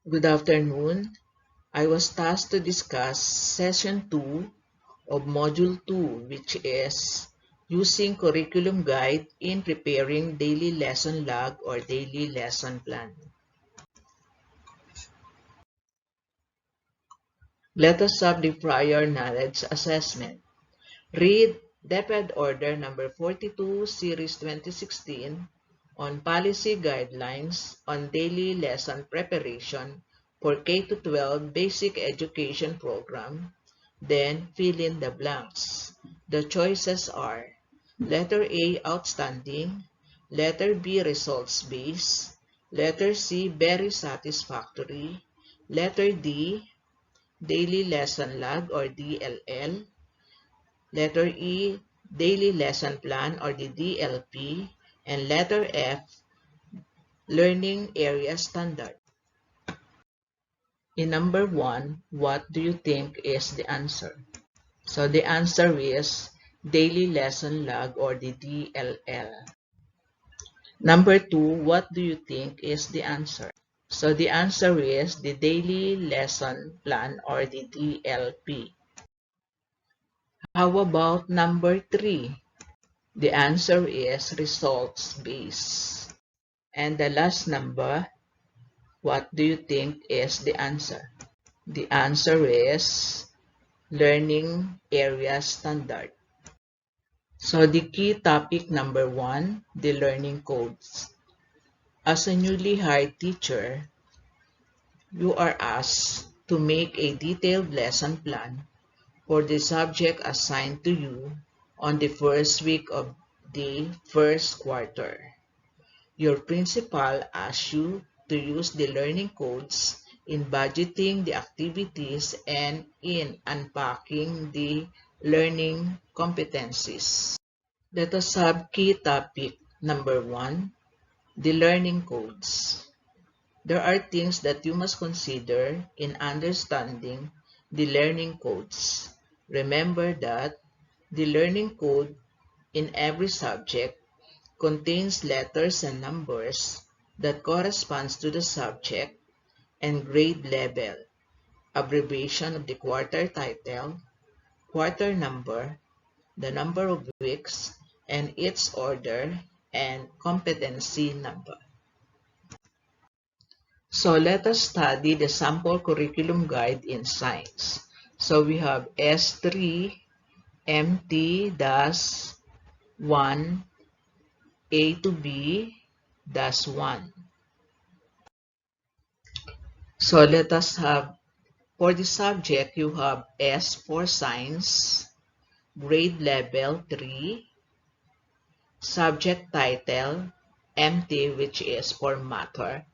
Good afternoon. I was tasked to discuss Session 2 of Module 2, which is using curriculum guide in preparing daily lesson log or daily lesson plan. Let us have the prior knowledge assessment. Read DepEd Order number 42, Series 2016 on Policy Guidelines on Daily Lesson Preparation for K-12 Basic Education Program, then fill in the blanks. The choices are letter A, outstanding, letter B, results-based, letter C, very satisfactory, letter D, daily lesson log or DLL, letter E, daily lesson plan or the DLP, and letter F, learning area standard. In number 1, what do you think is the answer? So the answer is daily lesson log or the DLL. Number 2, what do you think is the answer? So the answer is the daily lesson plan or the DLP. How about number 3? The answer is results-based. And the last number, what do you think is the answer? The answer is learning area standard. So the key topic number 1, the learning codes. As a newly hired teacher, you are asked to make a detailed lesson plan for the subject assigned to you on the first week of the first quarter. Your principal asks you to use the learning codes in budgeting the activities and in unpacking the learning competencies. Let us have key topic number 1, the learning codes. There are things that you must consider in understanding the learning codes. Remember that the learning code in every subject contains letters and numbers that corresponds to the subject and grade level, abbreviation of the quarter title, quarter number, the number of weeks, and its order, and competency number. So let us study the sample curriculum guide in science. So we have S3 MT-1 A to B-1. So let us have, for the subject, you have S for science, grade level 3, subject title, MT, which is for matter.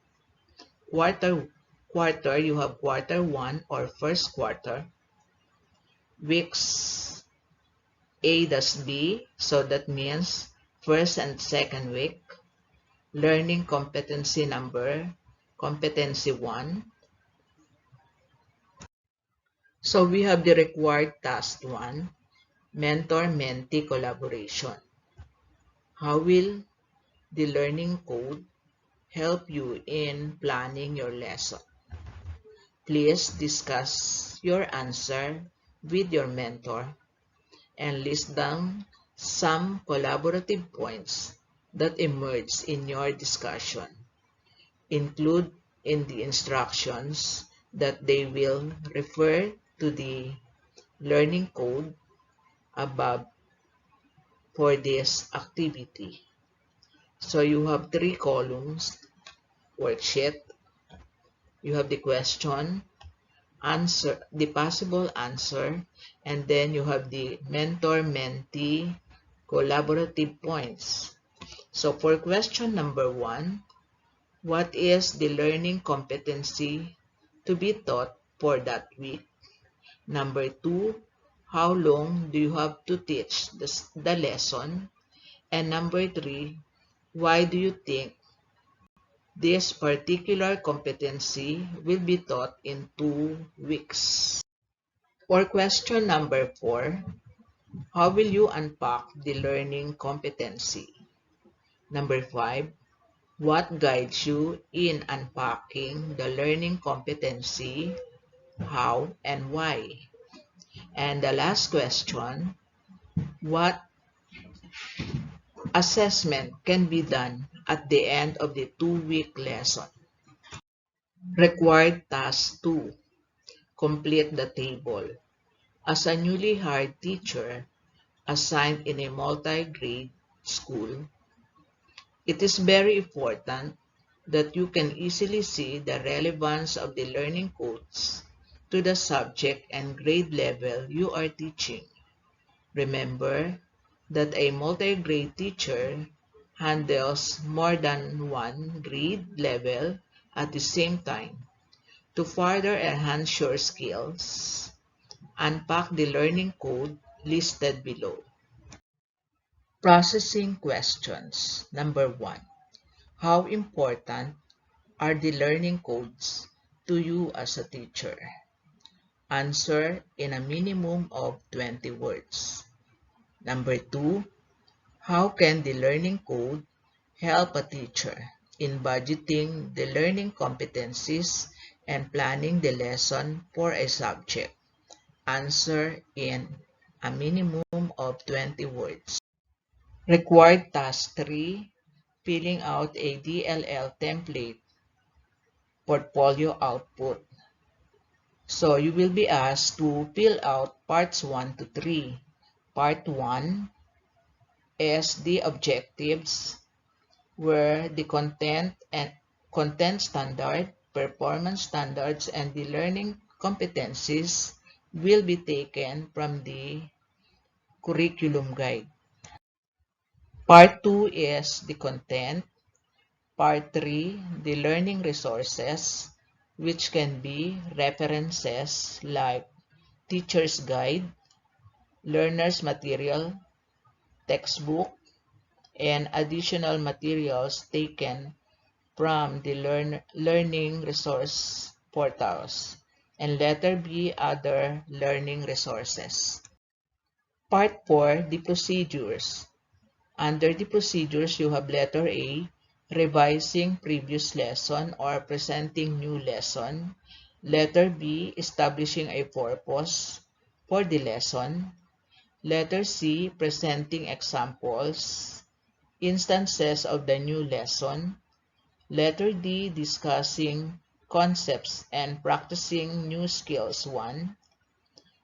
Quarter, you have quarter 1 or first quarter. Weeks, A-B, so that means first and second week. Learning competency number, competency 1. So we have the required task 1, mentor-mentee collaboration. How will the learning code help you in planning your lesson? Please discuss your answer with your mentor and list down some collaborative points that emerge in your discussion. Include in the instructions that they will refer to the learning code above for this activity. So you have 3 columns, worksheet, you have the question, answer, the possible answer, and then you have the mentor-mentee collaborative points. So for question number 1, what is the learning competency to be taught for that week? Number 2, how long do you have to teach the lesson? And number 3, why do you think this particular competency will be taught in 2 weeks? For question number 4, how will you unpack the learning competency? Number 5, What guides you in unpacking the learning competency, how and why? And the last question, what assessment can be done at the end of the 2-week lesson? Required task 2. Complete the table. As a newly hired teacher assigned in a multi-grade school, it is very important that you can easily see the relevance of the learning codes to the subject and grade level you are teaching. Remember that a multi-grade teacher handles more than one grade level at the same time. To further enhance your skills, unpack the learning code listed below. Processing questions. Number 1. How important are the learning codes to you as a teacher? Answer in a minimum of 20 words. Number 2. How can the learning code help a teacher in budgeting the learning competencies and planning the lesson for a subject? Answer in a minimum of 20 words. Required task 3. Filling out a DLL template portfolio output. So you will be asked to fill out parts 1 to 3. Part 1 is the objectives, where the content standard, performance standards, and the learning competencies will be taken from the curriculum guide. Part 2 is the content. Part 3, the learning resources, which can be references like teacher's guide, learner's material, textbook, and additional materials taken from the learning resource portals. And letter B, other learning resources. Part 4, the procedures. Under the procedures, you have letter A, revising previous lesson or presenting new lesson. Letter B, establishing a purpose for the lesson. Letter C, presenting examples, instances of the new lesson. Letter D, discussing concepts and practicing new skills 1.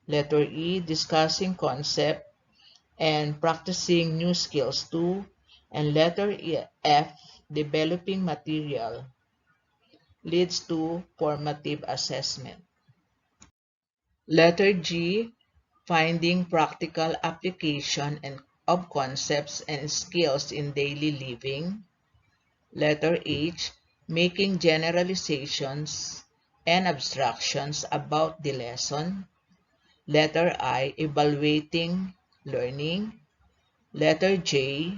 Letter E, discussing concept and practicing new skills 2. And letter F, developing material, leads to formative assessment. Letter G, finding practical application of concepts and skills in daily living. Letter H, making generalizations and abstractions about the lesson. Letter I, evaluating learning. Letter J,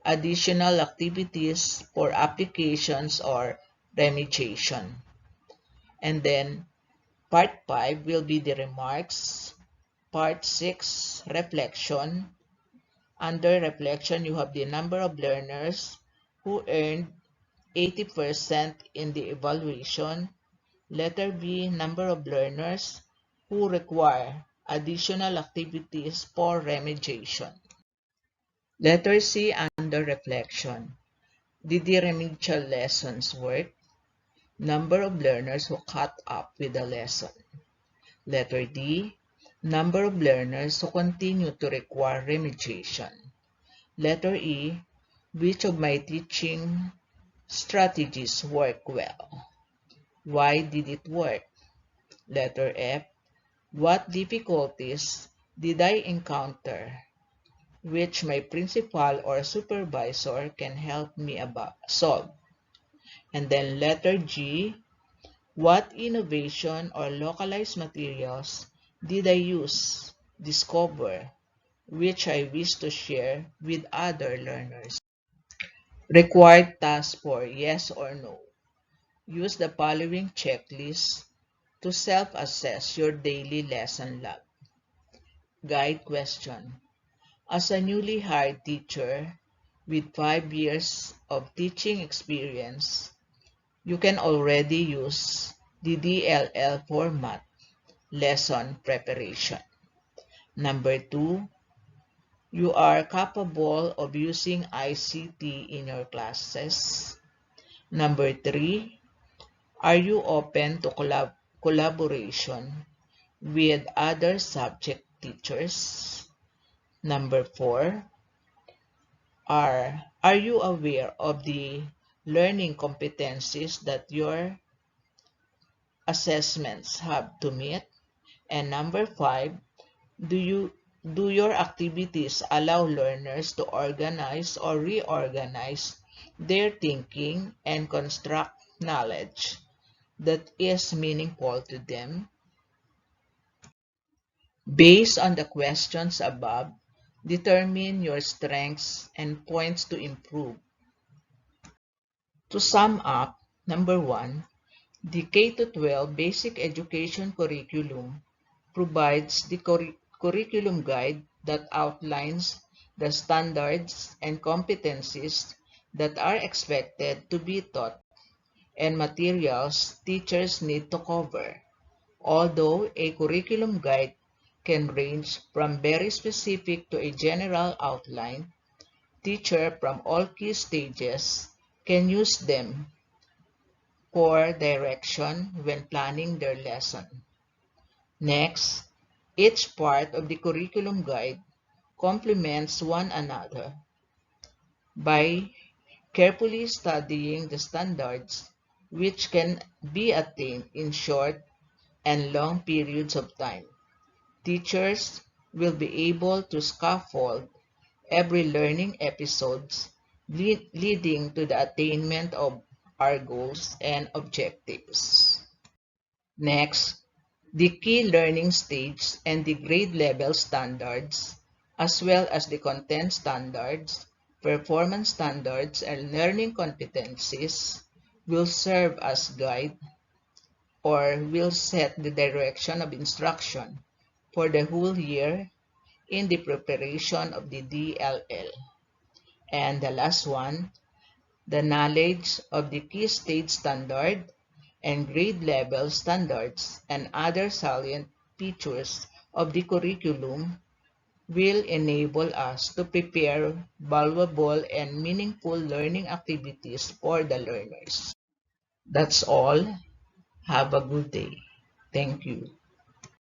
additional activities for applications or remediation. And then part 5 will be the remarks. Part 6, reflection. Under reflection, you have the number of learners who earned 80% in the evaluation. Letter B, number of learners who require additional activities for remediation. Letter C, under reflection. Did the remedial lessons work? Number of learners who caught up with the lesson. Letter D, number of learners who continue to require remediation. Letter E, which of my teaching strategies work well? Why did it work? Letter F, what difficulties did I encounter which my principal or supervisor can help me solve? And then letter G, what innovation or localized materials did I discover, which I wish to share with other learners? Required task for yes or no. Use the following checklist to self-assess your daily lesson log. Guide question. As a newly hired teacher, with 5 years of teaching experience, you can already use the DLL format lesson preparation. Number 2, you are capable of using ICT in your classes. Number 3, are you open to collaboration with other subject teachers? Number 4, are you aware of the learning competencies that your assessments have to meet? And number 5, do your activities allow learners to organize or reorganize their thinking and construct knowledge that is meaningful to them? Based on the questions above, determine your strengths and points to improve. To sum up, number 1, the K-12 Basic Education Curriculum provides the curriculum guide that outlines the standards and competencies that are expected to be taught and materials teachers need to cover. Although a curriculum guide can range from very specific to a general outline, teachers from all key stages can use them for direction when planning their lesson. Next, each part of the curriculum guide complements one another by carefully studying the standards, which can be attained in short and long periods of time. Teachers will be able to scaffold every learning episodes, leading to the attainment of our goals and objectives. Next, the key learning stage and the grade level standards, as well as the content standards, performance standards, and learning competencies will serve as guide or will set the direction of instruction for the whole year in the preparation of the DLL. And the last one, the knowledge of the key stage standard and grade level standards and other salient features of the curriculum will enable us to prepare valuable and meaningful learning activities for the learners. That's all. Have a good day. Thank you.